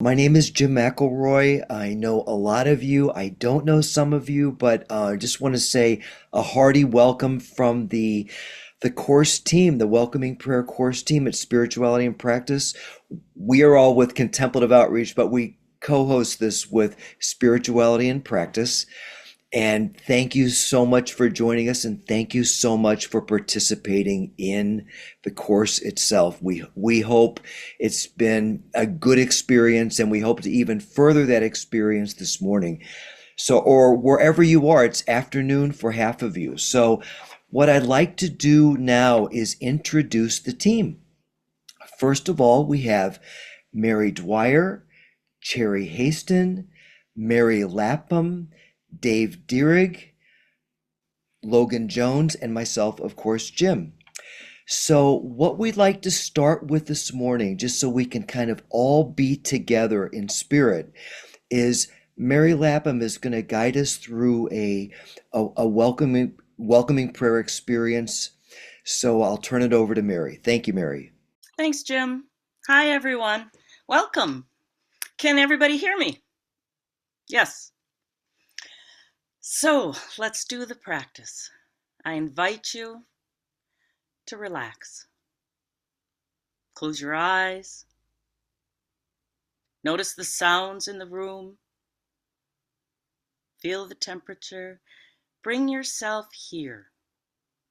My name is Jim McElroy. I know a lot of you. I don't know some of you, but I just want to say a hearty welcome from the course team, the Welcoming Prayer course team at Spirituality and Practice. We are all with Contemplative Outreach, but we co-host this with Spirituality and Practice. And thank you so much for joining us, and thank you so much for participating in the course itself. We hope it's been a good experience, and we hope to even further that experience this morning. So, or wherever you are, it's afternoon for half of you. So, what I'd like to do now is introduce the team. First of all, we have Mary Dwyer, Cherry Haston, Mary Lapham, Dave Dierig, Logan Jones, and myself, of course, Jim. So, what we'd like to start with this morning, just so we can kind of all be together in spirit, is Mary Lapham is going to guide us through a welcoming prayer experience. So, I'll turn it over to Mary. Thank you, Mary. Thanks, Jim. Hi, everyone. Welcome. Can everybody hear me? Yes. So let's do the practice. I invite you to relax. Close your eyes. Notice the sounds in the room. Feel the temperature. Bring yourself here,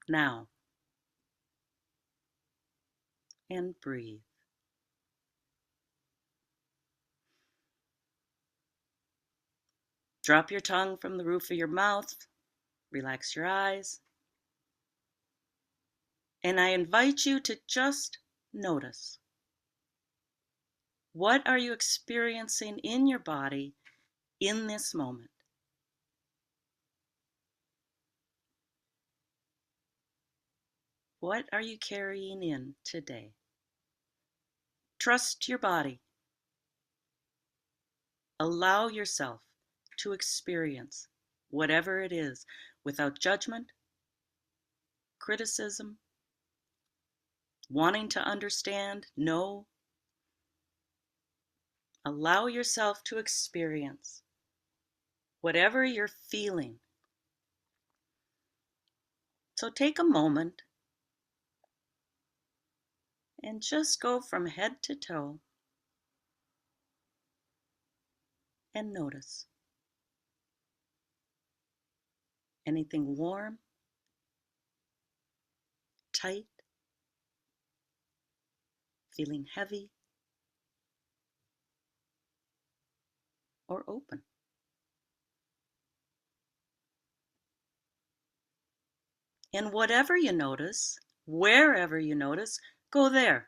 now, and breathe. Drop your tongue from the roof of your mouth. Relax your eyes. And I invite you to just notice. What are you experiencing in your body in this moment? What are you carrying in today? Trust your body. Allow yourself to experience whatever it is without judgment, criticism, wanting to understand, know. Allow yourself to experience whatever you're feeling. So take a moment and just go from head to toe and notice. Anything warm, tight, feeling heavy, or open. And whatever you notice, wherever you notice, go there.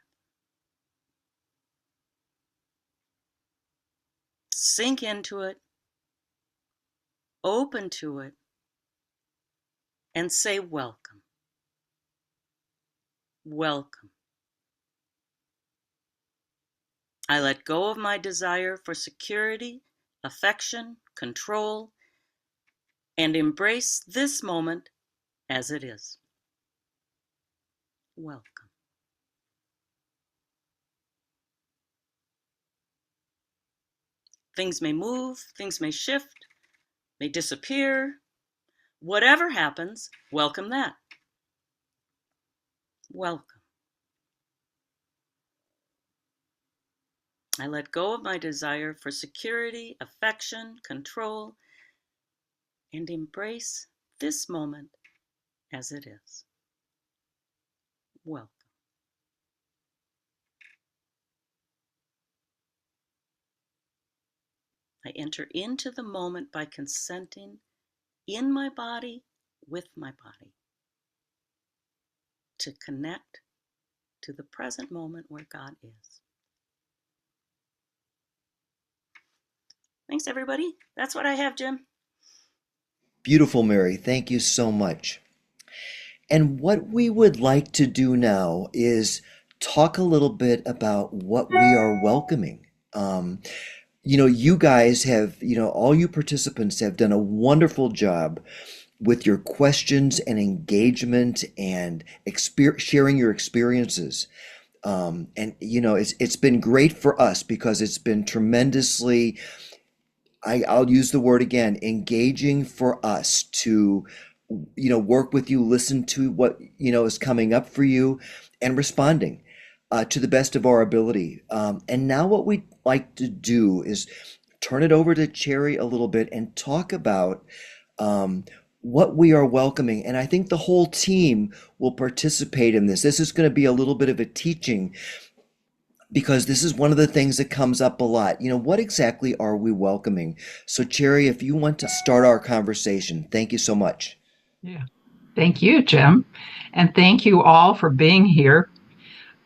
Sink into it, open to it, and say welcome. Welcome. I let go of my desire for security, affection, control, and embrace this moment as it is. Welcome. Things may move, things may shift, may disappear. Whatever happens, welcome that. Welcome. I let go of my desire for security, affection, control, and embrace this moment as it is. Welcome. I enter into the moment by consenting in my body, with my body, to connect to the present moment where God is. Thanks, everybody. That's what I have, Jim. Beautiful, Mary. Thank you so much. And what we would like to do now is talk a little bit about what we are welcoming. You guys have, all you participants have done a wonderful job with your questions and engagement and sharing your experiences. And it's been great for us because it's been tremendously, I'll use the word again, engaging for us to, work with you, listen to what, is coming up for you, and responding to the best of our ability. And now what we'd like to do is turn it over to Cherry a little bit and talk about um, what we are welcoming. And I think the whole team will participate in this. This is going to be a little bit of a teaching because this is one of the things that comes up a lot. What exactly are we welcoming? So, Cherry, if you want to start our conversation, thank you so much. Yeah. Thank you, Jim. And thank you all for being here.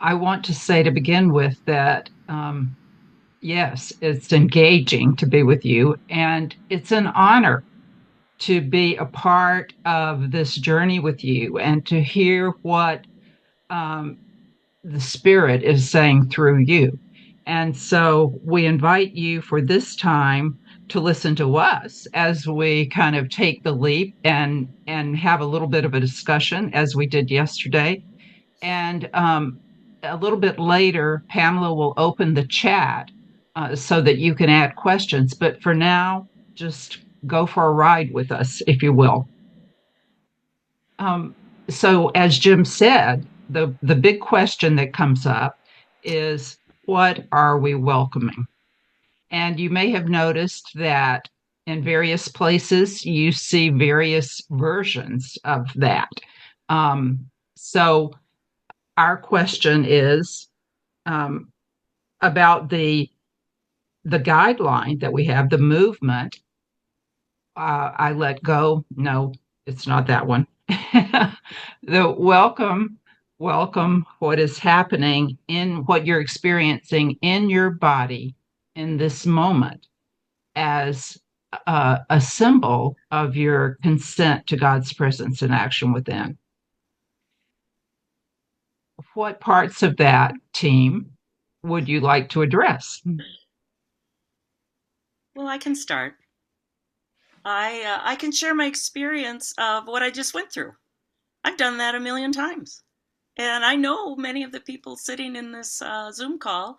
I want to say to begin with that, yes, it's engaging to be with you, and it's an honor to be a part of this journey with you and to hear what um, the Spirit is saying through you. And so we invite you for this time to listen to us as we kind of take the leap and have a little bit of a discussion as we did yesterday. And a little bit later, Pamela will open the chat so that you can add questions. But for now, just go for a ride with us, if you will. Um, so, as Jim said, the big question that comes up is, what are we welcoming? And you may have noticed that in various places you see various versions of that. So our question is um, about the guideline that we have, the movement. I let go. No, it's not that one. The welcome what is happening in what you're experiencing in your body in this moment as a symbol of your consent to God's presence and action within. What parts of that team would you like to address? Well, I can start. I can share my experience of what I just went through. I've done that a million times. And I know many of the people sitting in this Zoom call,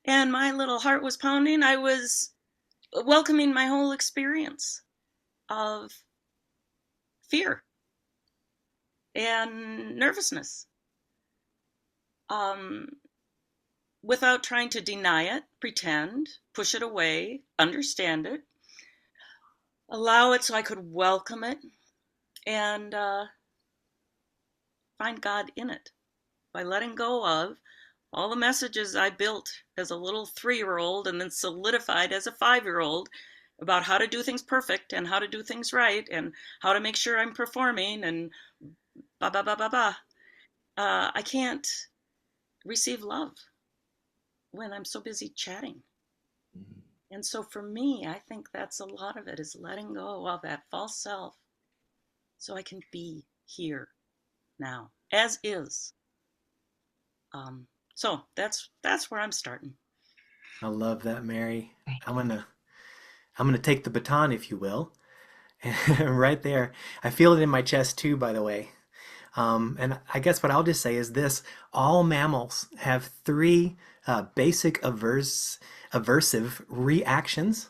and my little heart was pounding. I was welcoming my whole experience of fear and nervousness um, without trying to deny it, pretend, push it away, understand it, allow it so I could welcome it and find God in it by letting go of all the messages I built as a little 3-year-old and then solidified as a 5-year-old about how to do things perfect and how to do things right and how to make sure I'm performing and ba ba ba ba ba. I can't receive love when I'm so busy chatting. And so for me, I think that's a lot of it is letting go of that false self so I can be here now as is. So that's where I'm starting. I love that, Mary. I'm gonna I'm gonna take the baton, if you will, right there. I feel it in my chest too, by the way. And I guess what I'll just say is this: all mammals have three basic aversive reactions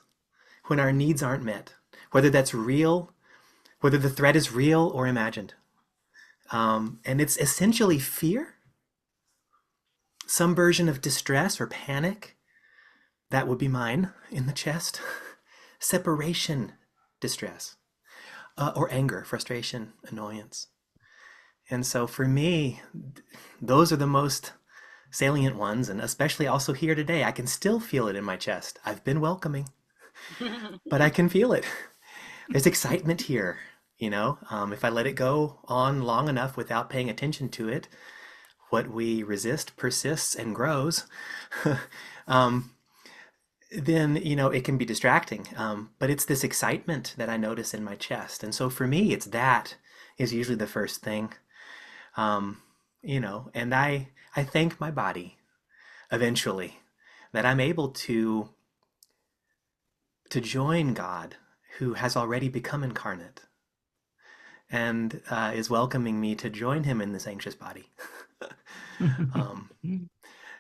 when our needs aren't met, whether that's real, whether the threat is real or imagined. And it's essentially fear, some version of distress or panic. That would be mine in the chest. Separation, distress, or anger, frustration, annoyance. And so for me, those are the most salient ones, and especially also here today, I can still feel it in my chest. I've been welcoming, but I can feel it. There's excitement here, if I let it go on long enough without paying attention to it, what we resist persists and grows. um, then it can be distracting. But it's this excitement that I notice in my chest, and so for me, it's that is usually the first thing. And I thank my body eventually that I'm able to join God, who has already become incarnate, and is welcoming me to join Him in this anxious body. Um,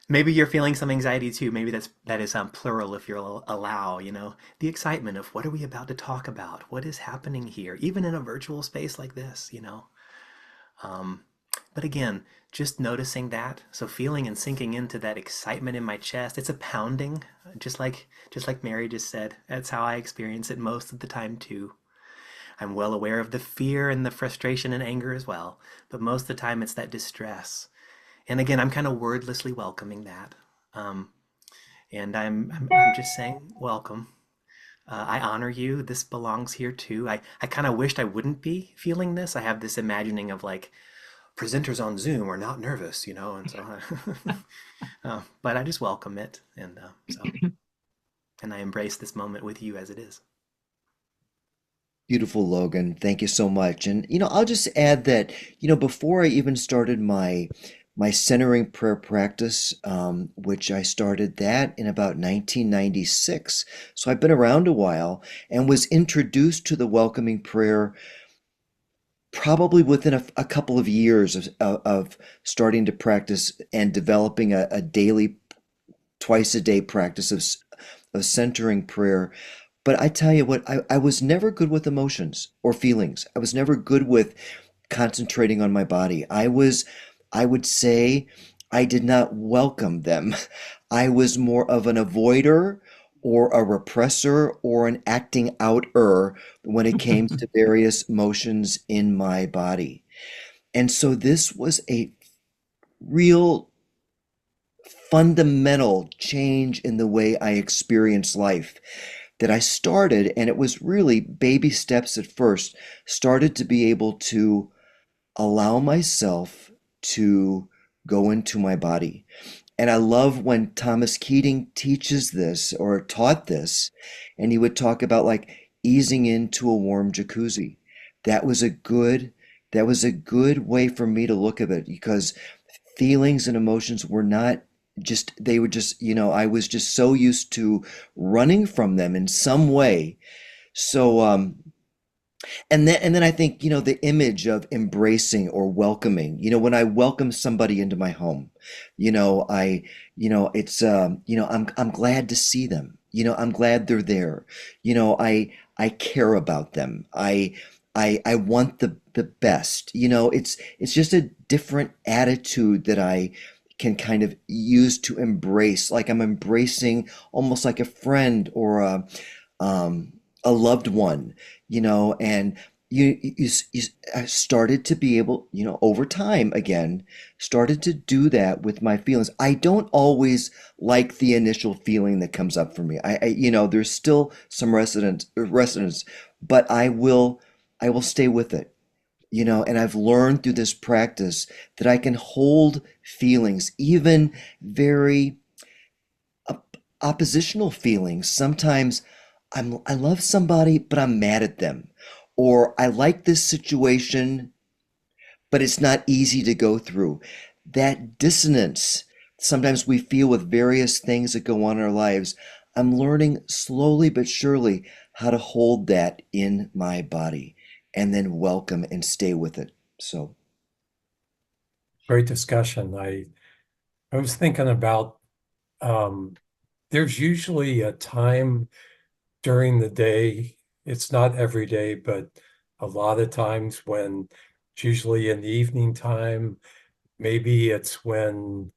Maybe you're feeling some anxiety too. Maybe that is plural if you'll allow, the excitement of what are we about to talk about? What is happening here? Even in a virtual space like this. Um, but again, just noticing that, so feeling and sinking into that excitement in my chest. It's a pounding, just like Mary just said. That's how I experience it most of the time too. I'm well aware of the fear and the frustration and anger as well, but most of the time it's that distress. And again, I'm kind of wordlessly welcoming that. Um, and I'm just saying, welcome. I honor you. This belongs here too. I kind of wished I wouldn't be feeling this. I have this imagining of like presenters on Zoom are not nervous, and so, but I just welcome it, and I embrace this moment with you as it is. Beautiful, Logan. Thank you so much. And I'll just add that, before I even started my centering prayer practice, which I started that in about 1996. So I've been around a while and was introduced to the welcoming prayer probably within a couple of years of starting to practice and developing a daily, twice a day practice of centering prayer. But I tell you what, I was never good with emotions or feelings. I was never good with concentrating on my body. I would say I did not welcome them. I was more of an avoider or a repressor or an acting outer when it came to various motions in my body. And so this was a real fundamental change in the way I experience life that I started, and it was really baby steps at first, started to be able to allow myself to go into my body. And I love when Thomas Keating teaches this or taught this, and he would talk about like easing into a warm jacuzzi. That was a good, that was a good way for me to look at it because feelings and emotions were not just, they were just, I was just so used to running from them in some way. So, and then I think, the image of embracing or welcoming, when I welcome somebody into my home, it's, I'm glad to see them. I'm glad they're there. I care about them. I want the best. It's just a different attitude that I can kind of use to embrace, like I'm embracing almost like a friend or a loved one, and you I started to be able, over time again, started to do that with my feelings. I don't always like the initial feeling that comes up for me. There's still some resonance, but I will stay with it. And I've learned through this practice that I can hold feelings, even very oppositional feelings. Sometimes I love somebody, but I'm mad at them. Or I like this situation, but it's not easy to go through. That dissonance sometimes we feel with various things that go on in our lives. I'm learning slowly but surely how to hold that in my body and then welcome and stay with it. So, Great discussion. I was thinking about there's usually a time during the day. It's not every day, but a lot of times when it's usually in the evening time. Maybe it's when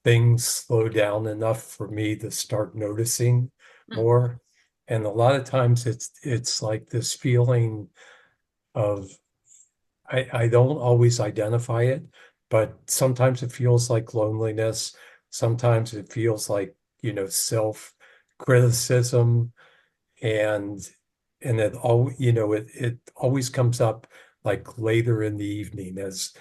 things slow down enough for me to start noticing Mm. more. And a lot of times it's like this feeling of I don't always identify it, but sometimes it feels like loneliness. Sometimes it feels like, self-criticism and it always comes up like later in the evening as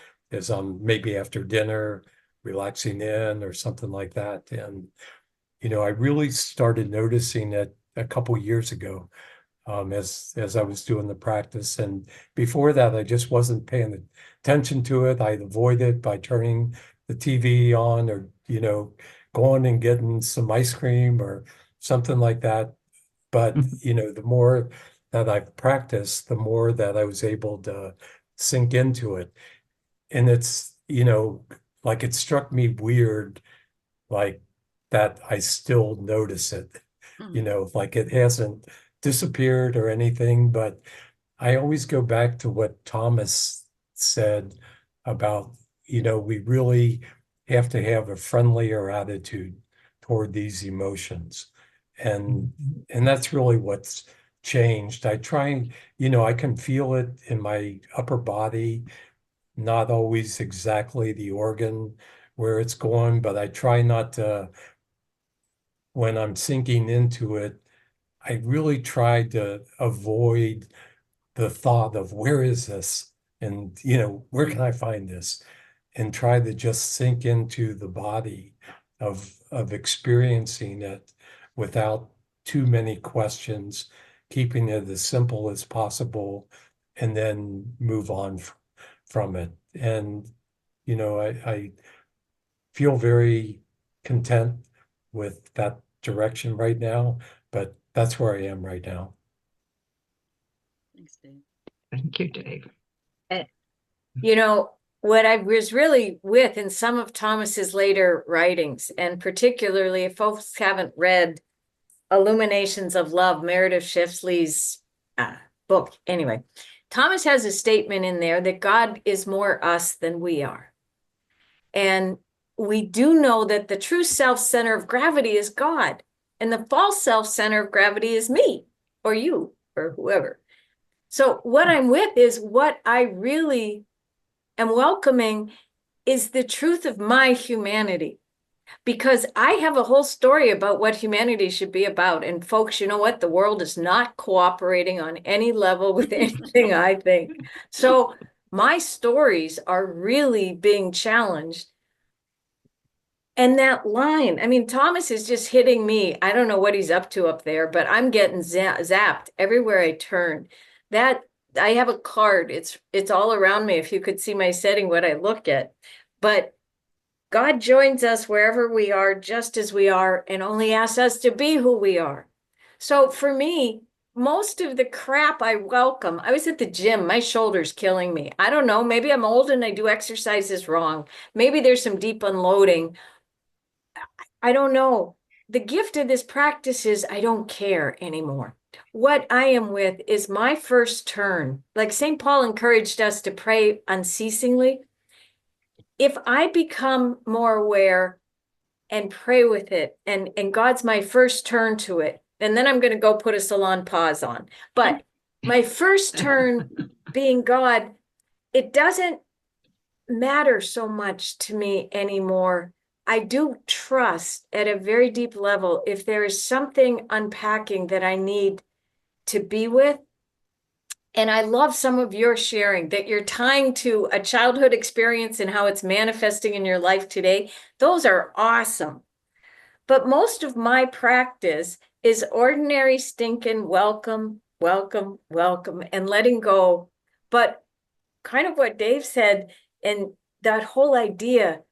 I'm maybe after dinner, relaxing in or something like that. And I really started noticing it a couple years ago, as I was doing the practice. And before that, I just wasn't paying attention to it. I'd avoid it by turning the TV on or, going and getting some ice cream or something like that. But, the more that I've practiced, the more that I was able to sink into it. And it's, like it struck me weird, like that I still notice it, you know, like it hasn't disappeared or anything, but I always go back to what Thomas said about, you know, we really have to have a friendlier attitude toward these emotions. And that's really what's changed. I try and, you know, I can feel it in my upper body, not always exactly the organ where it's going, but I try not to, when I'm sinking into it, I really try to avoid the thought of where is this? And, you know, where can I find this? And try to just sink into the body of experiencing it without too many questions, keeping it as simple as possible, and then move on from it. And, you know, I feel very content with that direction right now, but that's where I am right now. Thanks, Dave. Thank you, Dave. You know, what I was really with in some of Thomas's later writings, and particularly if folks haven't read Illuminations of Love, Meredith Shifley's book, anyway, Thomas has a statement in there that God is more us than we are. And we do know that the true self-center of gravity is God, and the false self-center of gravity is me or you or whoever. So what I'm with is what I really am welcoming is the truth of my humanity, because I have a whole story about what humanity should be about. And folks, you know what? The world is not cooperating on any level with anything I think. So my stories are really being challenged. And that line, I mean, Thomas is just hitting me. I don't know what he's up to up there, but I'm getting zapped everywhere I turn. That I have a card. It's all around me. If you could see my setting, what I look at. But God joins us wherever we are, just as we are, and only asks us to be who we are. So for me, most of the crap I welcome. I was at the gym, my shoulder's killing me. I don't know, maybe I'm old and I do exercises wrong. Maybe there's some deep unloading. I don't know. The gift of this practice is I don't care anymore. What I am with is my first turn. Like St. Paul encouraged us to pray unceasingly. If I become more aware and pray with it, and God's my first turn to it, and then I'm going to go put a salon pause on. But my first turn being God, it doesn't matter so much to me anymore. I do trust at a very deep level if there is something unpacking that I need to be with. And I love some of your sharing that you're tying to a childhood experience and how it's manifesting in your life today. Those are awesome. But most of my practice is ordinary stinking welcome, welcome, welcome, and letting go. But kind of what Dave said, and that whole idea,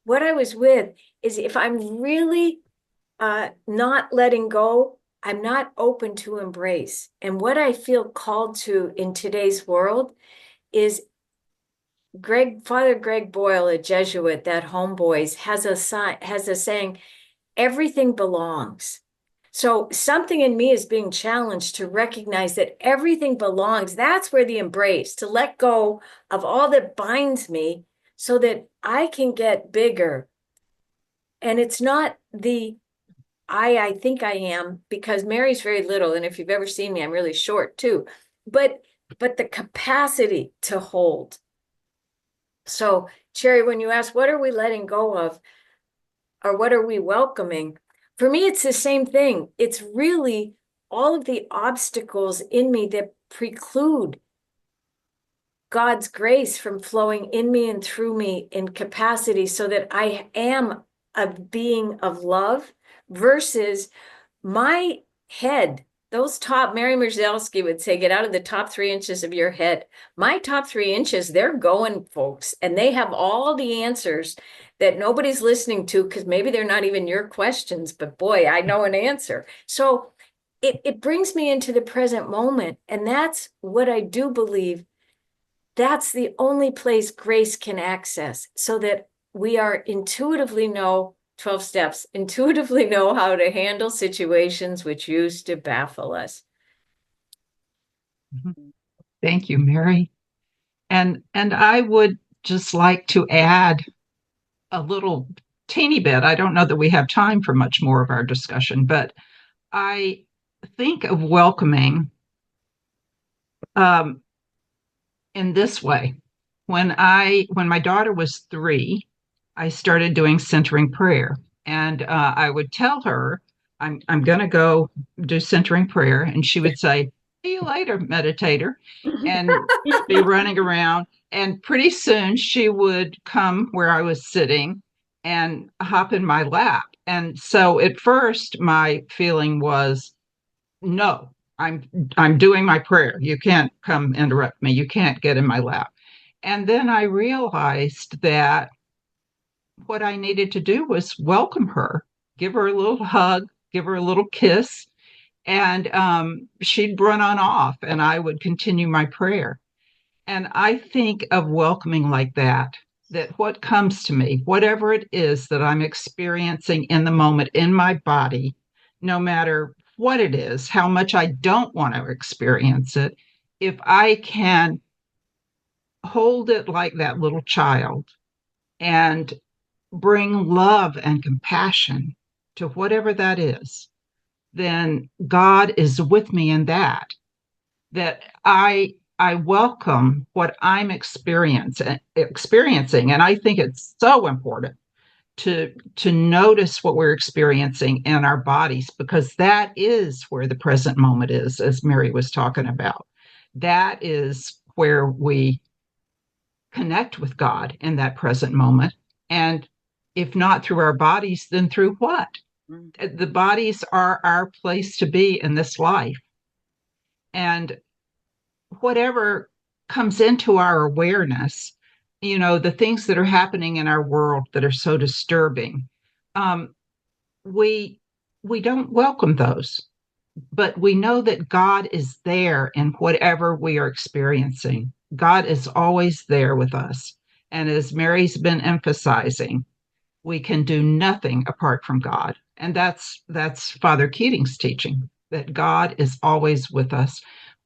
what I was with is if I'm really not letting go, I'm not open to embrace. And what I feel called to in today's world is Father Greg Boyle, a Jesuit, that homeboys has a saying, everything belongs. So something in me is being challenged to recognize that everything belongs. That's where the embrace, to let go of all that binds me so that I can get bigger. And it's not the I think I am, because Mary's very little. And if you've ever seen me, I'm really short too. But the capacity to hold. So, Cherry, when you ask, what are we letting go of? Or what are we welcoming? For me, it's the same thing. It's really all of the obstacles in me that preclude God's grace from flowing in me and through me in capacity so that I am a being of love versus my head. Those top, Mary Merzelsky would say, get out of the top 3 inches of your head. My top 3 inches, they're going, folks, and they have all the answers that nobody's listening to because maybe they're not even your questions, but boy, I know an answer. So it brings me into the present moment. And that's what I do believe. That's the only place grace can access, so that we are intuitively know 12 steps, intuitively know how to handle situations which used to baffle us. Thank you, Mary. And I would just like to add a little teeny bit. I don't know that we have time for much more of our discussion, but I think of welcoming in this way. When my daughter was 3, I started doing centering prayer, and I would tell her, I'm going to go do centering prayer, and she would say, "See you later, meditator," and be running around. And pretty soon she would come where I was sitting and hop in my lap. And so at first my feeling was, no, I'm doing my prayer. You can't come interrupt me. You can't get in my lap. And then I realized that what I needed to do was welcome her, give her a little hug, give her a little kiss, and she'd run on off, and I would continue my prayer. And I think of welcoming like that, that what comes to me, whatever it is that I'm experiencing in the moment in my body, no matter what it is, how much I don't want to experience it, if I can hold it like that little child and bring love and compassion to whatever that is, then God is with me in that. That I welcome what I'm experiencing, and I think it's so important to notice what we're experiencing in our bodies, because that is where the present moment is, as Mary was talking about. That is where we connect with God in that present moment. And if not through our bodies, then through what? The bodies are our place to be in this life. And whatever comes into our awareness, the things that are happening in our world that are so disturbing, we don't welcome those, but we know that God is there in whatever we are experiencing. God is always there with us. And as Mary's been emphasizing, we can do nothing apart from God. And that's Father Keating's teaching, that God is always with us.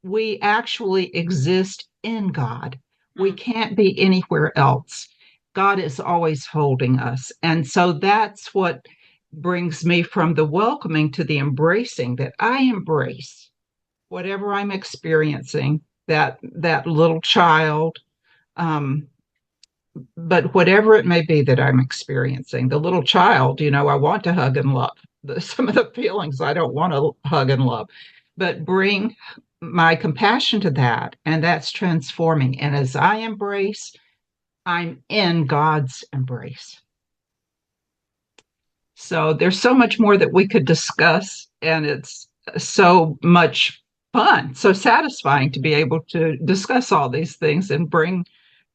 We actually exist in God. We can't be anywhere else. God is always holding us. And so that's what brings me from the welcoming to the embracing, that I embrace whatever I'm experiencing, that little child, but whatever it may be that I'm experiencing, the little child, I want to hug and love. Some of the feelings I don't want to hug and love, but bring my compassion to that, and that's transforming. And as I embrace, I'm in God's embrace. So there's so much more that we could discuss, and it's so much fun, so satisfying to be able to discuss all these things and bring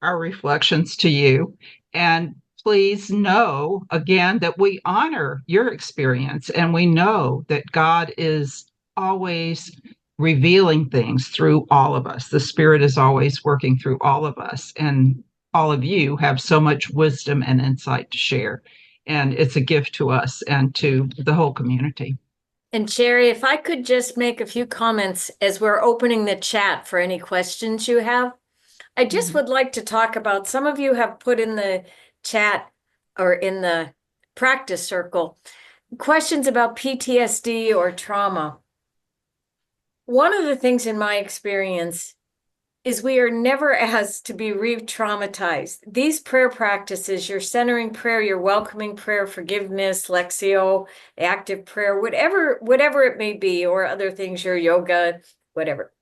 our reflections to you. And please know again that we honor your experience, and we know that God is always revealing things through all of us. The Spirit is always working through all of us, and all of you have so much wisdom and insight to share. And it's a gift to us and to the whole community. And Sherry, if I could just make a few comments as we're opening the chat for any questions you have. I just would like to talk about, some of you have put in the chat or in the practice circle questions about PTSD or trauma. One of the things in my experience is we are never asked to be re-traumatized. These prayer practices, your centering prayer, your welcoming prayer, forgiveness, Lectio, active prayer, whatever it may be, or other things, your yoga, whatever.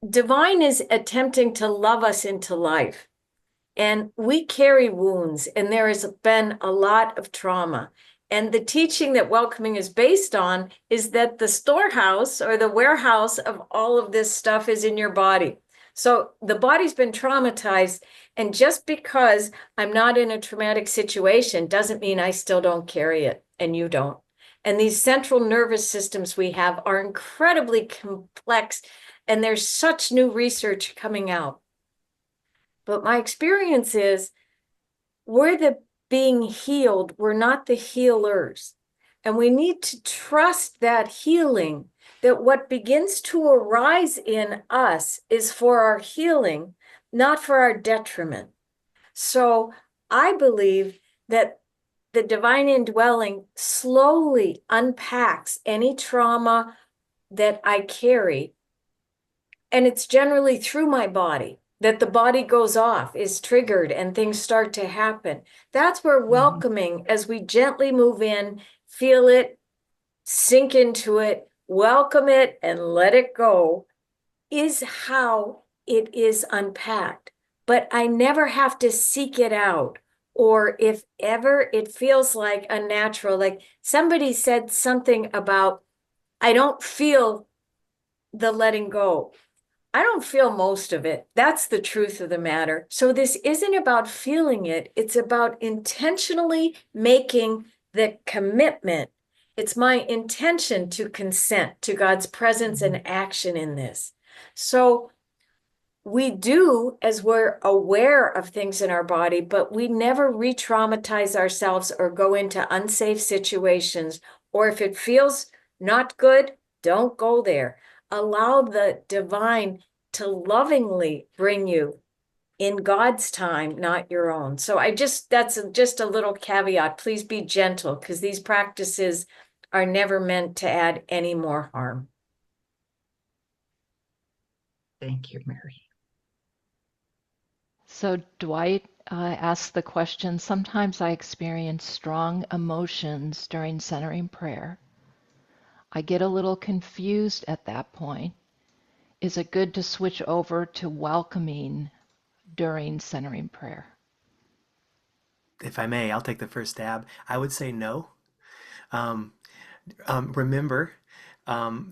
Divine is attempting to love us into life. And we carry wounds, and there has been a lot of trauma. And the teaching that welcoming is based on is that the storehouse or the warehouse of all of this stuff is in your body. So the body's been traumatized. And just because I'm not in a traumatic situation doesn't mean I still don't carry it, and you don't. And these central nervous systems we have are incredibly complex, and there's such new research coming out. But my experience is we're the being healed, we're not the healers. And we need to trust that healing, that what begins to arise in us is for our healing, not for our detriment. So I believe that the divine indwelling slowly unpacks any trauma that I carry. And it's generally through my body that the body goes off, is triggered, and things start to happen. That's where welcoming, as we gently move in, feel it, sink into it, welcome it, and let it go, is how it is unpacked. But I never have to seek it out. Or if ever it feels like unnatural, like somebody said something about, I don't feel the letting go. I don't feel most of it. That's the truth of the matter. So this isn't about feeling it. It's about intentionally making the commitment. It's my intention to consent to God's presence and action in this. So we do as we're aware of things in our body, but we never re-traumatize ourselves or go into unsafe situations. Or if it feels not good, don't go there. Allow the divine to lovingly bring you in God's time, not your own. So that's just a little caveat. Please be gentle, because these practices are never meant to add any more harm. Thank you, Mary. So Dwight asked the question, sometimes I experience strong emotions during centering prayer. I get a little confused at that point. Is it good to switch over to welcoming during centering prayer? If I may, I'll take the first stab. I would say no. Remember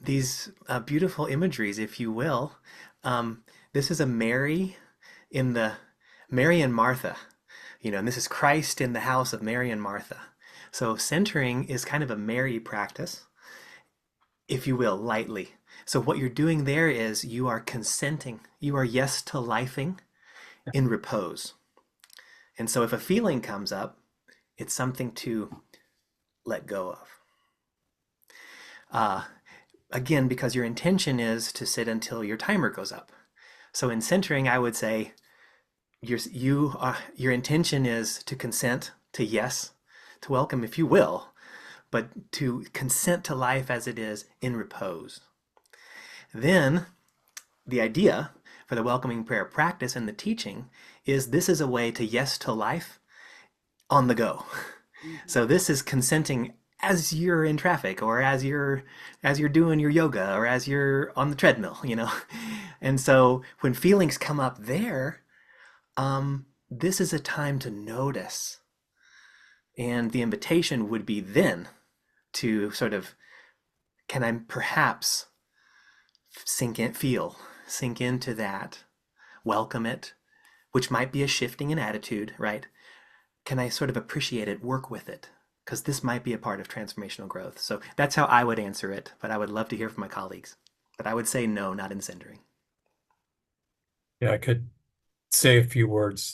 these beautiful imageries, if you will. This is a Mary and Martha, and this is Christ in the house of Mary and Martha. So centering is kind of a Mary practice, if you will, lightly. So what you're doing there is you are consenting. You are yes to lifing in repose. And so if a feeling comes up, it's something to let go of. Again, because your intention is to sit until your timer goes up. So in centering, I would say your intention is to consent to yes, to welcome, if you will, but to consent to life as it is in repose. Then the idea for the welcoming prayer practice and the teaching is this is a way to yes to life on the go. So this is consenting as you're in traffic, or as you're doing your yoga, or as you're on the treadmill, And so when feelings come up there, this is a time to notice. And the invitation would be then to sort of, can I perhaps sink into that, welcome it, which might be a shifting in attitude, right? Can I sort of appreciate it, work with it? Because this might be a part of transformational growth. So that's how I would answer it, but I would love to hear from my colleagues. But I would say no, not in centering. Yeah, I could say a few words.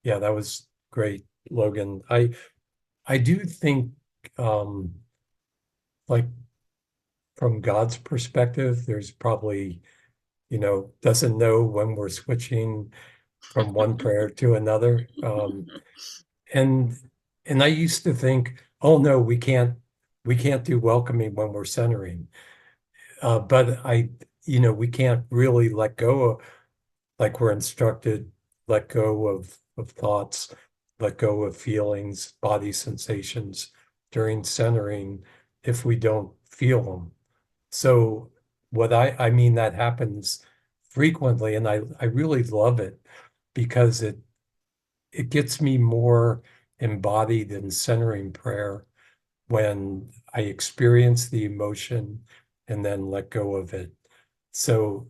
Yeah, that was great, Logan. I do think, like, from God's perspective, there's probably, doesn't know when we're switching from one prayer to another. And I used to think, oh no, we can't do welcoming when we're centering. But we can't really let go of, like we're instructed, let go of thoughts, let go of feelings, body sensations during centering if we don't feel them. So what I mean, that happens frequently, and I really love it because it gets me more embodied in centering prayer when I experience the emotion and then let go of it. So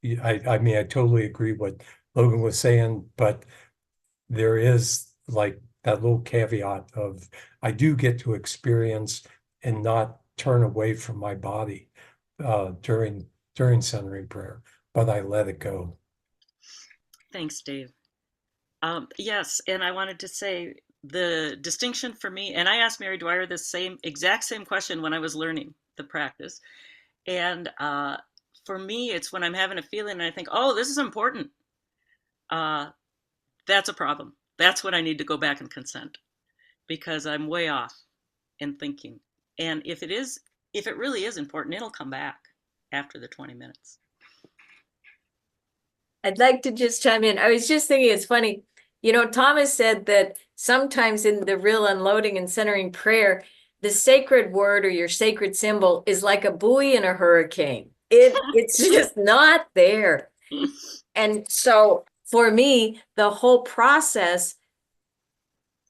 I mean, I totally agree what Logan was saying, but there is like that little caveat of I do get to experience and not turn away from my body during centering prayer, but I let it go. Thanks, Dave. Yes, and I wanted to say the distinction for me, and I asked Mary Dwyer the exact same question when I was learning the practice. And for me, it's when I'm having a feeling and I think, oh, this is important. Uh, that's a problem. That's when I need to go back and consent because I'm way off in thinking. And if it really is important, it'll come back after the 20 minutes. I'd like to just chime in. I was just thinking it's funny. Thomas said that sometimes in the real unloading and centering prayer, the sacred word or your sacred symbol is like a buoy in a hurricane. It's just not there. And so for me, the whole process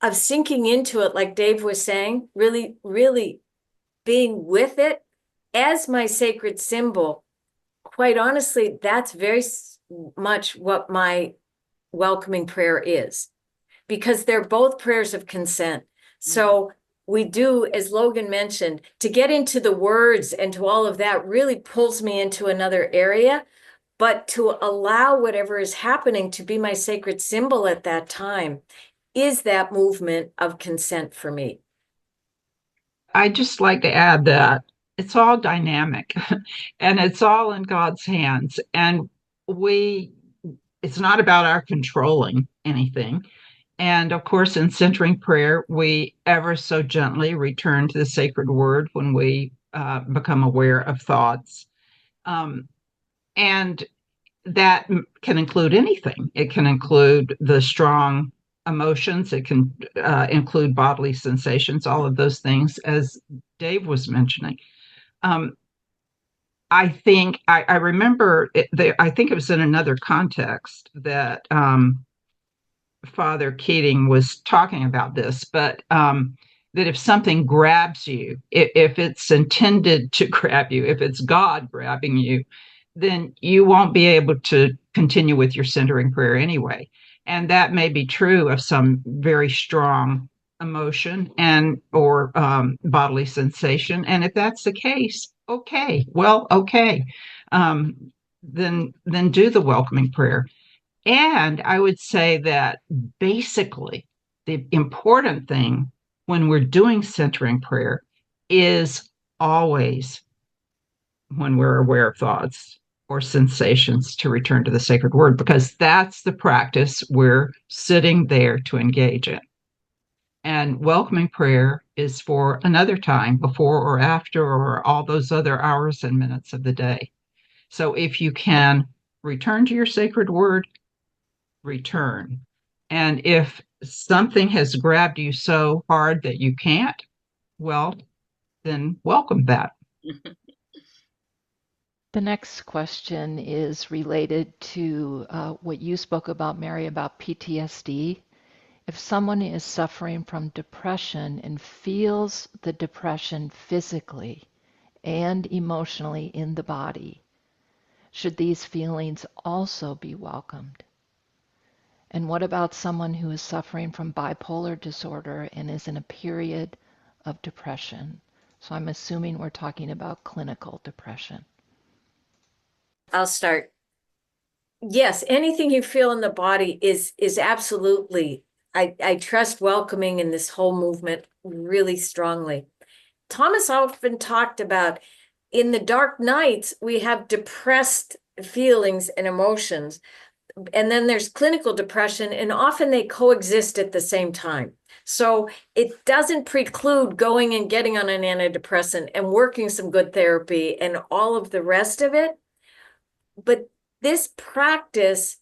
of sinking into it, like Dave was saying, really, really being with it as my sacred symbol, quite honestly, that's very much what my welcoming prayer is, because they're both prayers of consent. So we do, as Logan mentioned, to get into the words and to all of that really pulls me into another area, but to allow whatever is happening to be my sacred symbol at that time is that movement of consent for me. I'd just like to add that it's all dynamic and it's all in God's hands. And it's not about our controlling anything. And of course, in centering prayer, we ever so gently return to the sacred word when we become aware of thoughts. And that can include anything. It can include the strong emotions. It can include bodily sensations, all of those things, as Dave was mentioning. I think I remember I think it was in another context that Father Keating was talking about this, but that if something grabs you, if it's intended to grab you, if it's God grabbing you, then you won't be able to continue with your centering prayer anyway. And that may be true of some very strong emotion and or bodily sensation. And if that's the case, okay, well, okay, then do the welcoming prayer. And I would say that basically the important thing when we're doing centering prayer is always, when we're aware of thoughts or sensations, to return to the sacred word, because that's the practice we're sitting there to engage in. And welcoming prayer is for another time, before or after, or all those other hours and minutes of the day. So if you can return to your sacred word, return. And if something has grabbed you so hard that you can't, well, then welcome that. The next question is related to what you spoke about, Mary, about PTSD. If someone is suffering from depression and feels the depression physically and emotionally in the body, should these feelings also be welcomed? And what about someone who is suffering from bipolar disorder and is in a period of depression? So I'm assuming we're talking about clinical depression. I'll start. Yes, anything you feel in the body is absolutely, I trust welcoming in this whole movement really strongly. Thomas often talked about in the dark nights, we have depressed feelings and emotions. And then there's clinical depression, and often they coexist at the same time. So it doesn't preclude going and getting on an antidepressant and working some good therapy and all of the rest of it. But this practice,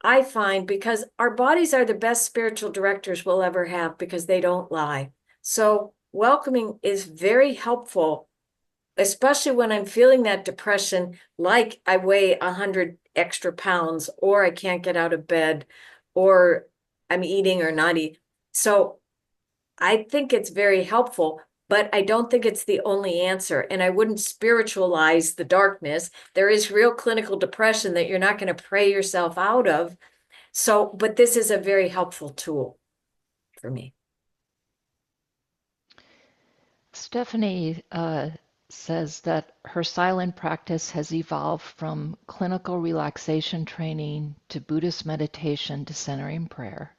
I find, because our bodies are the best spiritual directors we'll ever have because they don't lie. So welcoming is very helpful, especially when I'm feeling that depression, like I weigh 100 extra pounds, or I can't get out of bed, or I'm eating or not eating. So I think it's very helpful, but I don't think it's the only answer. And I wouldn't spiritualize the darkness. There is real clinical depression that you're not going to pray yourself out of. So, but this is a very helpful tool for me. Stephanie says that her silent practice has evolved from clinical relaxation training to Buddhist meditation to centering prayer.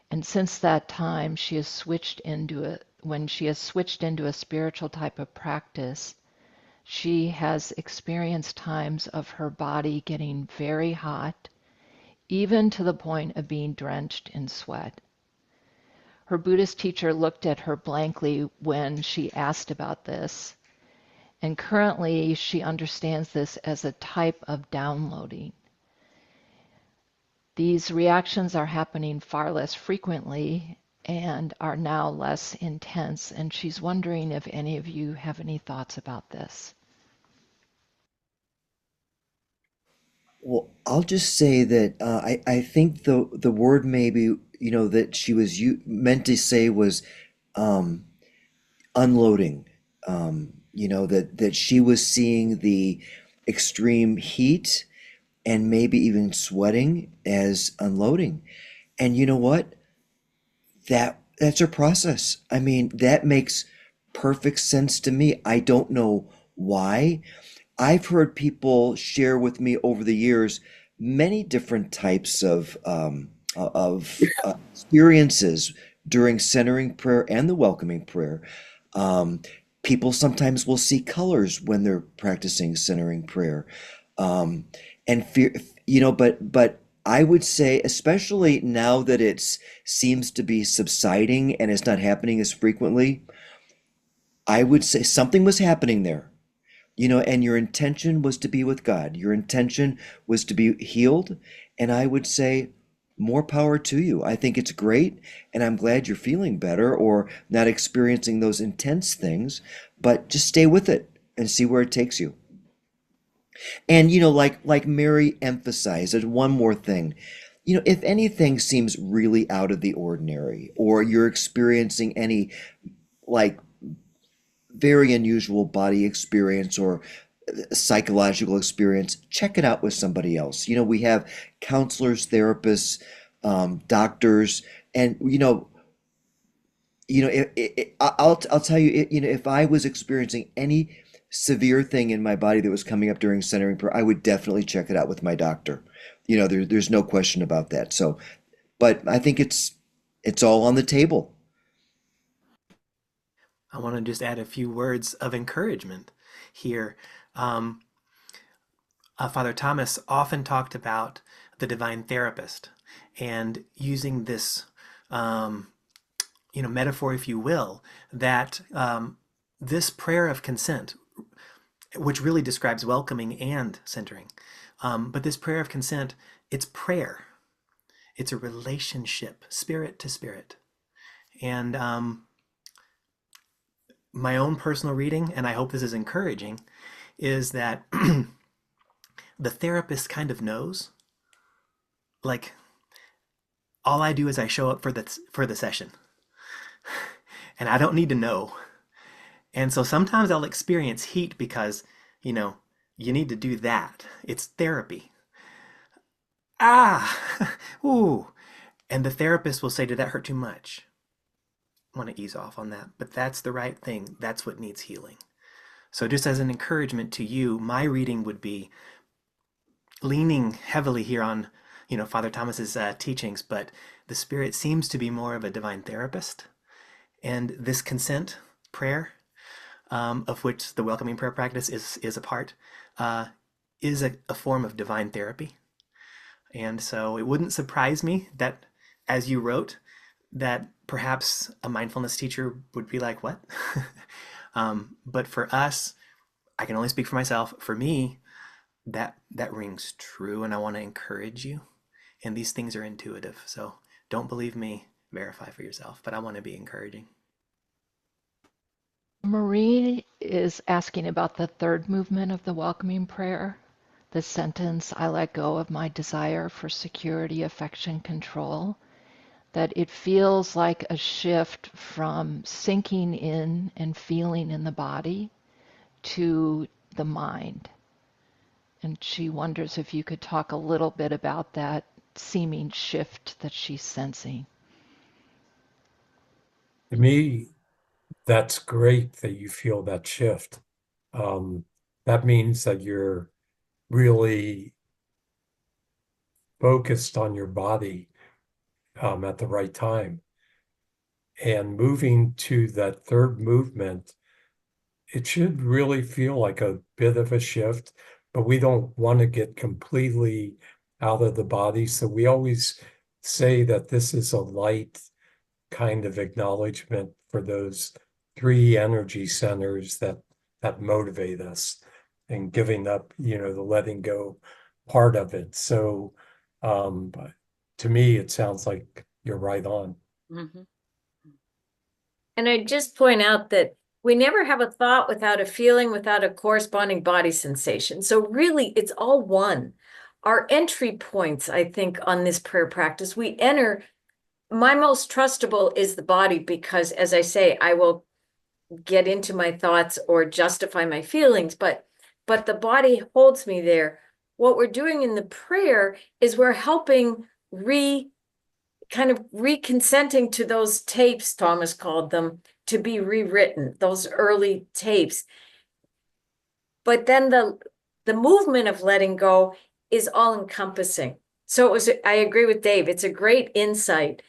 And since that time, when she has switched into a spiritual type of practice, she has experienced times of her body getting very hot, even to the point of being drenched in sweat. Her Buddhist teacher looked at her blankly when she asked about this, and currently she understands this as a type of downloading. These reactions are happening far less frequently and are now less intense, and she's wondering if any of you have any thoughts about this. Well, I'll just say that I think the word maybe that she was meant to say was um, unloading. That she was seeing the extreme heat and maybe even sweating as unloading. And you know what? That's her process. I mean, that makes perfect sense to me. I don't know why. I've heard people share with me over the years many different types of experiences during centering prayer and the welcoming prayer. Um, People sometimes will see colors when they're practicing centering prayer, um, and fear, but I would say, especially now that it's seems to be subsiding and it's not happening as frequently, I would say something was happening there. And your intention was to be with God. Your intention was to be healed. And I would say, more power to you. I think it's great. And I'm glad you're feeling better or not experiencing those intense things. But just stay with it and see where it takes you. And, like Mary emphasized, there's one more thing. If anything seems really out of the ordinary, or you're experiencing any like very unusual body experience or psychological experience, check it out with somebody else. We have counselors, therapists, doctors, and I'll tell you, if I was experiencing any severe thing in my body that was coming up during centering prayer, I would definitely check it out with my doctor. There's no question about that. So, but I think it's all on the table. I want to just add a few words of encouragement here. Um, Father Thomas often talked about the divine therapist and using this, um, metaphor, if you will, that this prayer of consent, which really describes welcoming and centering, but this prayer of consent, it's prayer. It's a relationship, spirit to spirit. And my own personal reading, and I hope this is encouraging, is that the therapist kind of knows, like, all I do is I show up for the session, and I don't need to know. And so sometimes I'll experience heat because, you know, you need to do that. It's therapy. Ah, ooh. And the therapist will say, did that hurt too much? I want to ease off on that, but that's the right thing. That's what needs healing. So just as an encouragement to you, my reading would be leaning heavily here on, Father Thomas's teachings, but the Spirit seems to be more of a divine therapist. And this consent prayer, of which the welcoming prayer practice is a part, uh, is a form of divine therapy. And so it wouldn't surprise me that, as you wrote, that perhaps a mindfulness teacher would be like, what? But for us, I can only speak for myself. For me, that rings true, and I want to encourage you. And these things are intuitive, so don't believe me, verify for yourself. But I want to be encouraging. Marie is asking about the third movement of the welcoming prayer. The sentence, I let go of my desire for security, affection, control, that it feels like a shift from sinking in and feeling in the body to the mind. And she wonders if you could talk a little bit about that seeming shift that she's sensing. To me, That's great that you feel that shift. That means that you're really focused on your body at the right time. And moving to that third movement, it should really feel like a bit of a shift, but we don't want to get completely out of the body. So we always say that this is a light kind of acknowledgement for those three energy centers that motivate us, and giving up, the letting go part of it. So but to me, it sounds like you're right on. Mm-hmm. And I just point out that we never have a thought without a feeling, without a corresponding body sensation. So really, it's all one. Our entry points, I think, on this prayer practice, we enter. My most trustable is the body because, as I say, I will get into my thoughts or justify my feelings, but the body holds me there. What we're doing in the prayer is we're helping kind of reconsenting to those tapes, Thomas called them, to be rewritten, those early tapes. But then the movement of letting go is all encompassing. So I agree with Dave, it's a great insight,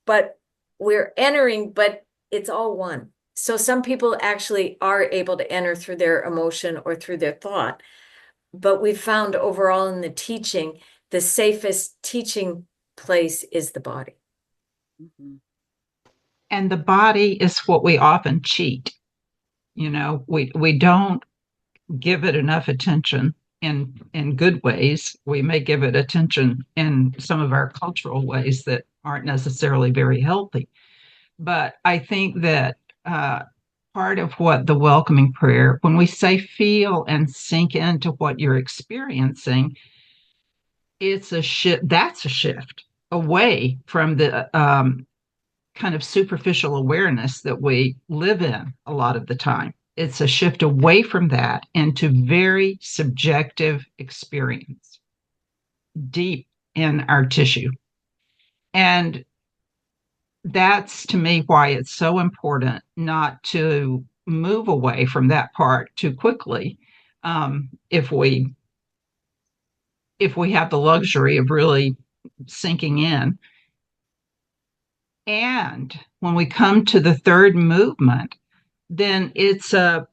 but we're entering, but it's all one. So some people actually are able to enter through their emotion or through their thought. But we've found overall in the teaching, the safest teaching place is the body. Mm-hmm. And the body is what we often cheat. We don't give it enough attention in good ways. We may give it attention in some of our cultural ways that aren't necessarily very healthy. But I think that part of what the welcoming prayer, when we say feel and sink into what you're experiencing, it's a shift. That's a shift away from the kind of superficial awareness that we live in a lot of the time. It's a shift away from that into very subjective experience, deep in our tissue. And that's to me why it's so important not to move away from that part too quickly. If we have the luxury of really sinking in. And when we come to the third movement, then it's a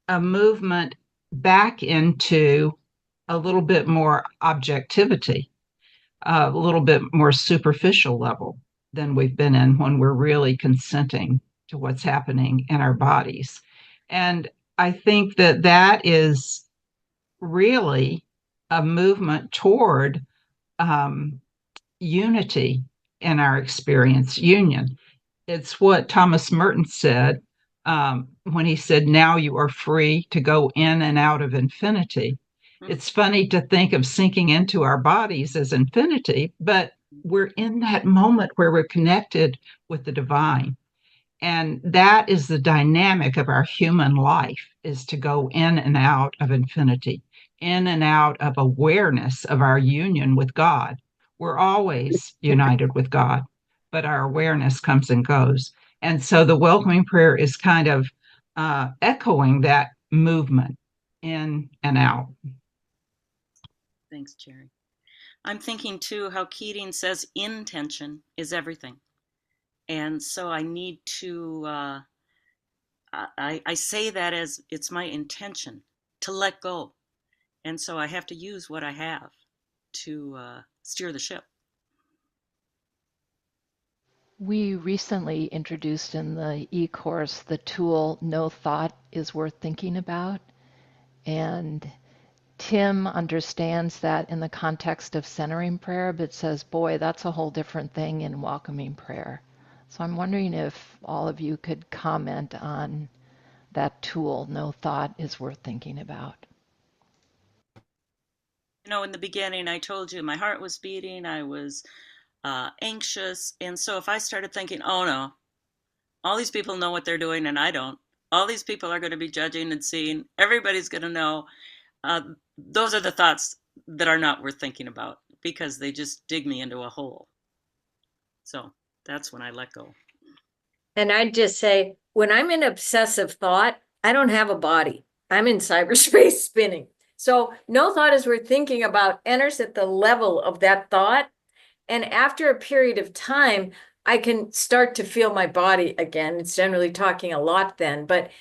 movement back into a little bit more objectivity, a little bit more superficial level than we've been in when we're really consenting to what's happening in our bodies. And I think that that is really a movement toward unity in our experience, union. It's what Thomas Merton said when he said, now you are free to go in and out of infinity. Mm-hmm. It's funny to think of sinking into our bodies as infinity, but we're in that moment where we're connected with the divine. And that is the dynamic of our human life, is to go in and out of infinity, in and out of awareness of our union with God. We're always united with God, but our awareness comes and goes. And so the welcoming prayer is kind of echoing that movement in and out. Thanks, Jerry. I'm thinking too how Keating says intention is everything. And so I need to, I say that as it's my intention to let go. And so I have to use what I have to steer the ship. We recently introduced in the e-course the tool No Thought is Worth Thinking About. And Tim understands that in the context of centering prayer, but says, boy, that's a whole different thing in welcoming prayer. So I'm wondering if all of you could comment on that tool, No Thought is Worth Thinking About. In the beginning, I told you my heart was beating, I was anxious. And so if I started thinking, oh no, all these people know what they're doing and I don't, all these people are going to be judging and seeing, everybody's going to know, those are the thoughts that are not worth thinking about because they just dig me into a hole. So that's when I let go. And I'd just say, when I'm in obsessive thought, I don't have a body. I'm in cyberspace spinning. So no thought is worth thinking about enters at the level of that thought. And after a period of time, I can start to feel my body again. It's generally talking a lot then, but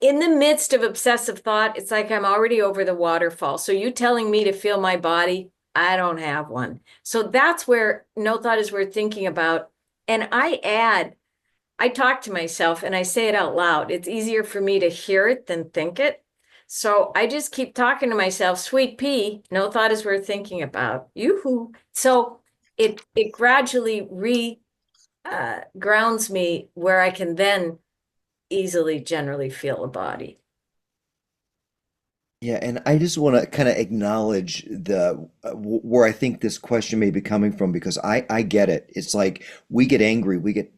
in the midst of obsessive thought, it's like I'm already over the waterfall. So you telling me to feel my body, I don't have one. So that's where no thought is worth thinking about. And I talk to myself and I say it out loud. It's easier for me to hear it than think it. So I just keep talking to myself, sweet pea, no thought is worth thinking about. Yoo-hoo. So it gradually grounds me where I can then easily generally feel a body. Yeah, and I just want to kind of acknowledge where I think this question may be coming from because I get it. It's like we get angry, we get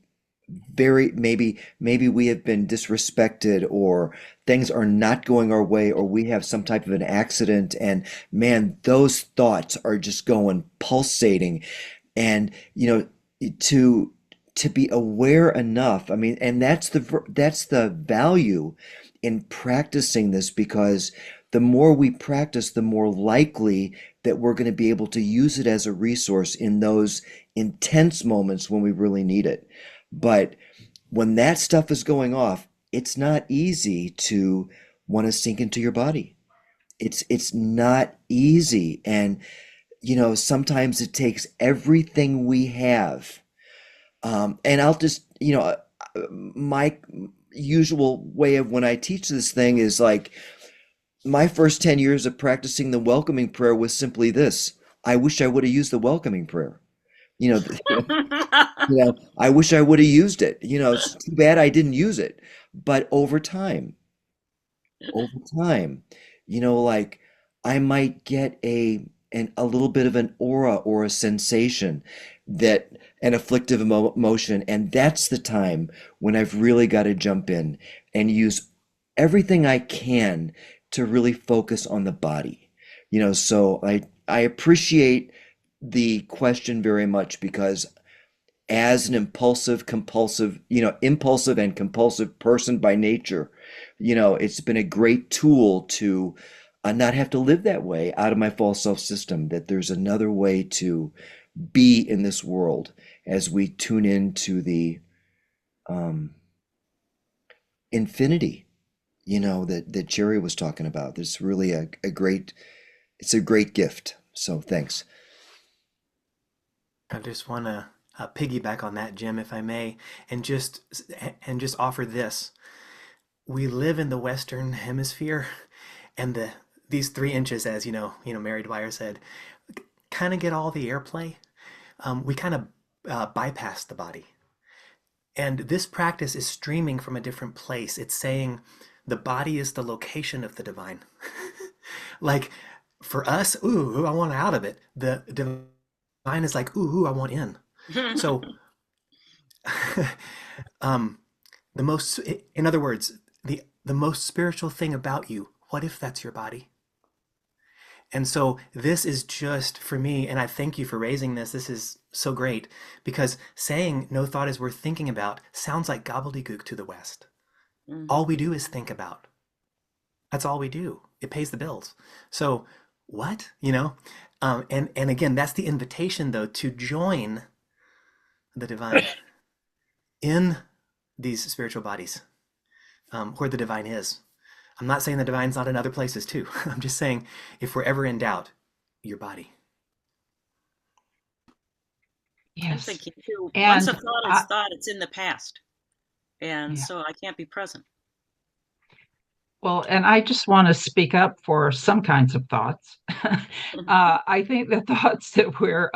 very maybe we have been disrespected or things are not going our way or we have some type of an accident and man, those thoughts are just going pulsating and to be aware enough. I mean, and that's the value in practicing this because the more we practice, the more likely that we're going to be able to use it as a resource in those intense moments when we really need it. But when that stuff is going off, it's not easy to want to sink into your body. It's not easy. And sometimes it takes everything we have. And I'll just, my usual way of when I teach this thing is like my first 10 years of practicing the welcoming prayer was simply this. I wish I would have used the welcoming prayer. You know, I wish I would have used it. It's too bad I didn't use it. But over time, like I might get a little bit of an aura or a sensation that an afflictive emotion, and that's the time when I've really got to jump in and use everything I can to really focus on the body. So I appreciate the question very much because as an impulsive and compulsive person by nature, it's been a great tool to not have to live that way out of my false self system, that there's another way to be in this world as we tune into the um, infinity, that Jerry was talking about. It's really it's a great gift. So thanks. I just want to piggyback on that, Jim, if I may, and just offer this. We live in the Western Hemisphere, and these 3 inches, as Mary Dwyer said, kind of get all the airplay. We kind of bypass the body, and this practice is streaming from a different place. It's saying the body is the location of the divine. Like for us, ooh, I want out of it. The divine is like, ooh, I want in. So, the most, in other words, the most spiritual thing about you, what if that's your body? And so this is just for me, and I thank you for raising this. This is so great because saying no thought is worth thinking about sounds like gobbledygook to the West. All we do is think about. That's all we do. It pays the bills. So what, and again, that's the invitation though, to join the divine in these spiritual bodies, where the divine is. I'm not saying the divine's not in other places too. I'm just saying if we're ever in doubt, your body. I'm Yes. thinking too, once And a thought is thought, it's in the past. And yeah. so I can't be present. Well, and I just want to speak up for some kinds of thoughts. I think the thoughts that we're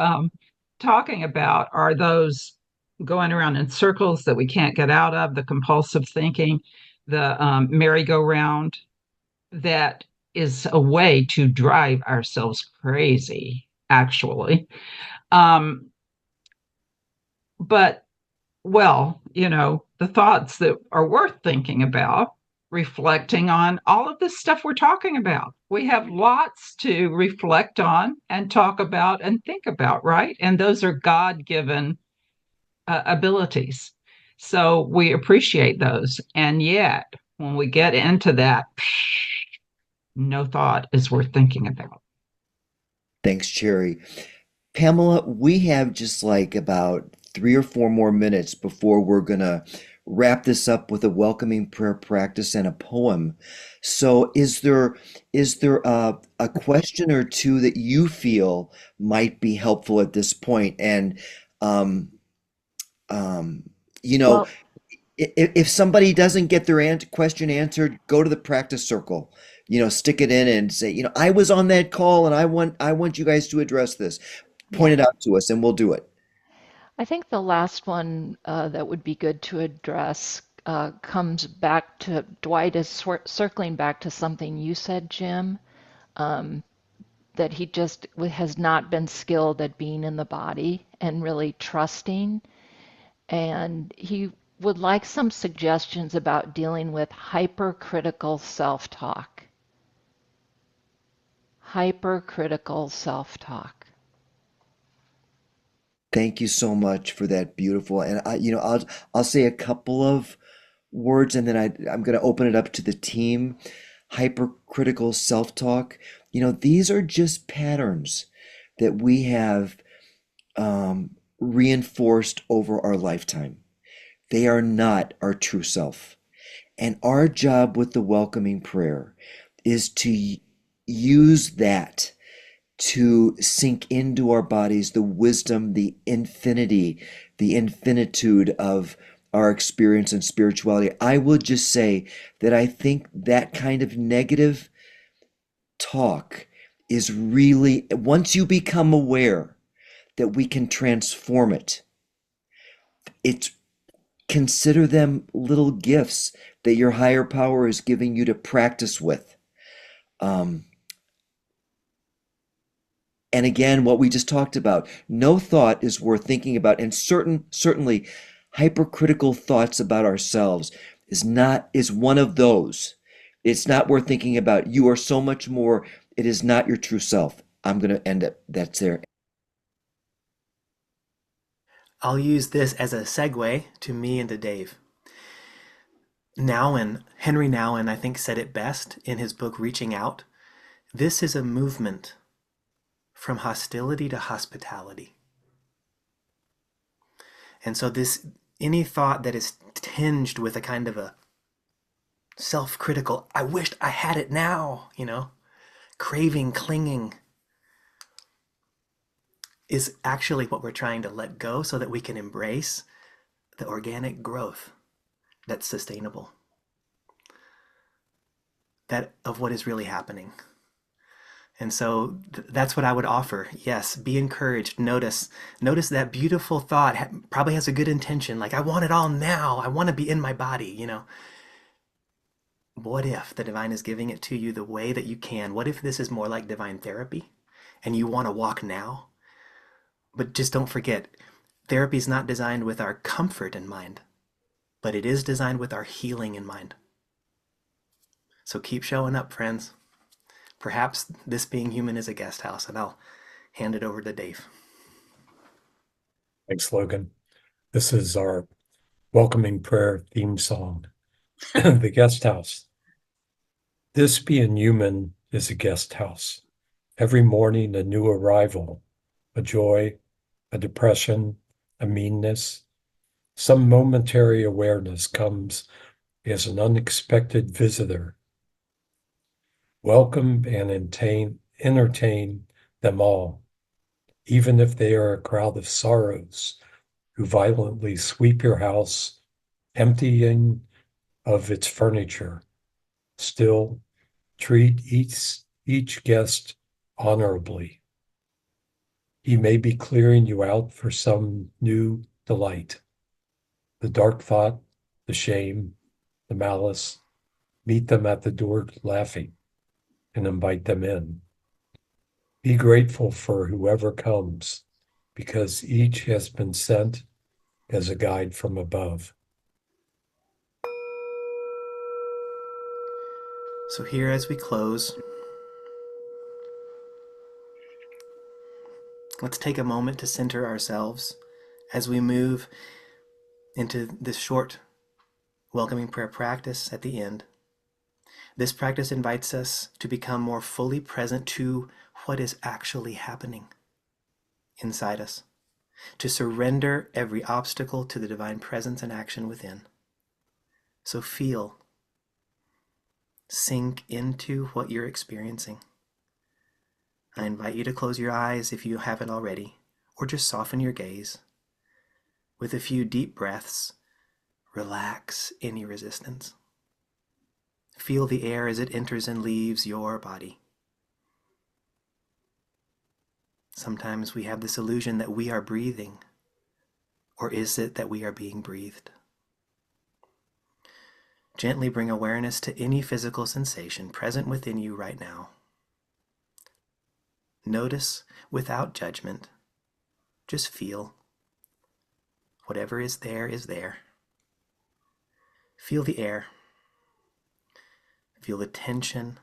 talking about are those going around in circles that we can't get out of, the compulsive thinking, the merry-go-round, that is a way to drive ourselves crazy, actually. But, well, the thoughts that are worth thinking about, reflecting on all of this stuff we're talking about. We have lots to reflect on and talk about and think about, right? And those are God-given abilities. So we appreciate those. And yet, when we get into that, no thought is worth thinking about. Thanks, Cherry. Pamela, we have just like about 3 or 4 more minutes before we're gonna wrap this up with a welcoming prayer practice and a poem. So is there a question or two that you feel might be helpful at this point? And um, um, you know, Well, if somebody doesn't get their question answered, go to the practice circle. Stick it in and say, I was on that call and I want you guys to address this. Point Yeah. it out to us and we'll do it. I think the last one that would be good to address comes back to Dwight is circling back to something you said, Jim, um, that he just has not been skilled at being in the body and really trusting. And he would like some suggestions about dealing with hypercritical self talk. Hypercritical self talk. Thank you so much for that beautiful. And I'll say a couple of words and then I'm going to open it up to the team. Hypercritical self-talk. These are just patterns that we have reinforced over our lifetime. They are not our true self. And our job with the welcoming prayer is to use that to sink into our bodies the wisdom, the infinity, the infinitude of our experience and spirituality. I will just say that I think that kind of negative talk is really, once you become aware that we can transform it, it's consider them little gifts that your higher power is giving you to practice with. Um, And again, what we just talked about, no thought is worth thinking about, and certainly hypercritical thoughts about ourselves is one of those. It's not worth thinking about. You are so much more. It is not your true self. I'm going to end it. That's there. I'll use this as a segue to me and to Dave. Henry Nouwen, I think, said it best in his book Reaching Out. This is a movement from hostility to hospitality. And so any thought that is tinged with a kind of a self-critical, I wished I had it now, craving, clinging, is actually what we're trying to let go so that we can embrace the organic growth that's sustainable, that of what is really happening. And so that's what I would offer. Yes, be encouraged. Notice that beautiful thought probably has a good intention. Like, I want it all now. I want to be in my body. What if the divine is giving it to you the way that you can? What if this is more like divine therapy and you want to walk now? But just don't forget, therapy is not designed with our comfort in mind, but it is designed with our healing in mind. So keep showing up, friends. Perhaps this being human is a guest house, and I'll hand it over to Dave. Thanks, Logan. This is our welcoming prayer theme song, The Guest House. This being human is a guest house. Every morning, a new arrival, a joy, a depression, a meanness. Some momentary awareness comes as an unexpected visitor. Welcome and entertain them all, even if they are a crowd of sorrows who violently sweep your house, emptying of its furniture. Still, treat each guest honorably. He may be clearing you out for some new delight. The dark thought, the shame, the malice, meet them at the door laughing and invite them in. Be grateful for whoever comes, because each has been sent as a guide from above. So here as we close, let's take a moment to center ourselves as we move into this short welcoming prayer practice at the end. This practice invites us to become more fully present to what is actually happening inside us, to surrender every obstacle to the divine presence and action within. So feel, sink into what you're experiencing. I invite you to close your eyes if you haven't already, or just soften your gaze. With a few deep breaths, relax any resistance. Feel the air as it enters and leaves your body. Sometimes we have this illusion that we are breathing, or is it that we are being breathed? Gently bring awareness to any physical sensation present within you right now. Notice without judgment. Just feel. Whatever is there is there. Feel the air. Feel the tension.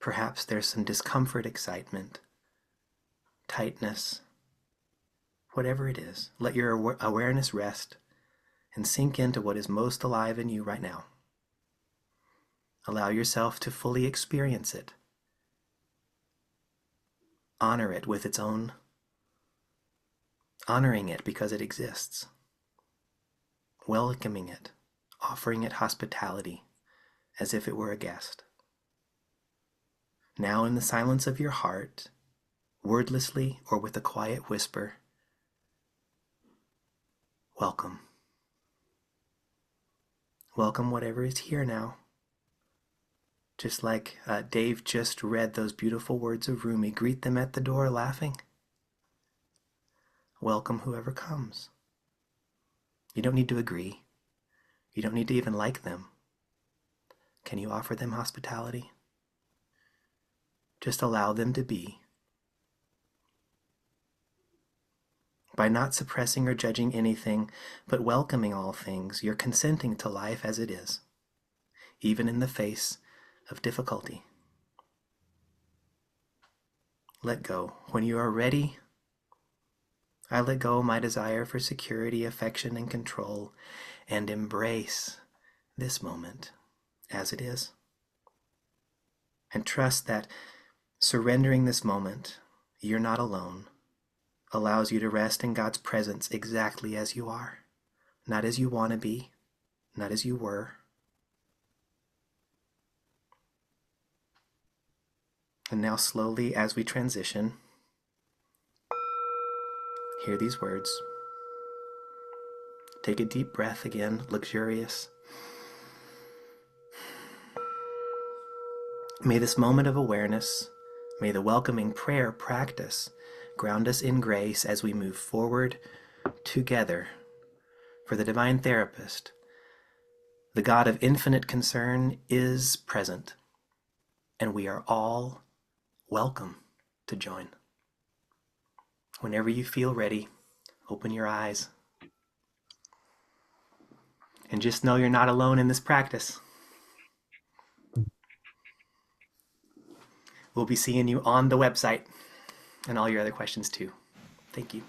Perhaps there's some discomfort, excitement, tightness. Whatever it is, let your awareness rest and sink into what is most alive in you right now. Allow yourself to fully experience it. Honor it with its own, honoring it because it exists. Welcoming it, offering it hospitality as if it were a guest. Now in the silence of your heart, wordlessly or with a quiet whisper, welcome. Welcome whatever is here now. Just like Dave just read those beautiful words of Rumi, greet them at the door laughing. Welcome whoever comes. You don't need to agree. You don't need to even like them. Can you offer them hospitality? Just allow them to be. By not suppressing or judging anything, but welcoming all things, you're consenting to life as it is, even in the face of difficulty. Let go. When you are ready, I let go my desire for security, affection, and control, and embrace this moment as it is. And trust that surrendering this moment, you're not alone, allows you to rest in God's presence exactly as you are, not as you want to be, not as you were. And now slowly as we transition, hear these words. Take a deep breath again, luxurious. May this moment of awareness, may the welcoming prayer practice ground us in grace as we move forward together. For the divine therapist, the God of infinite concern is present, and we are all welcome to join. Whenever you feel ready, open your eyes. And just know you're not alone in this practice. We'll be seeing you on the website and all your other questions too. Thank you.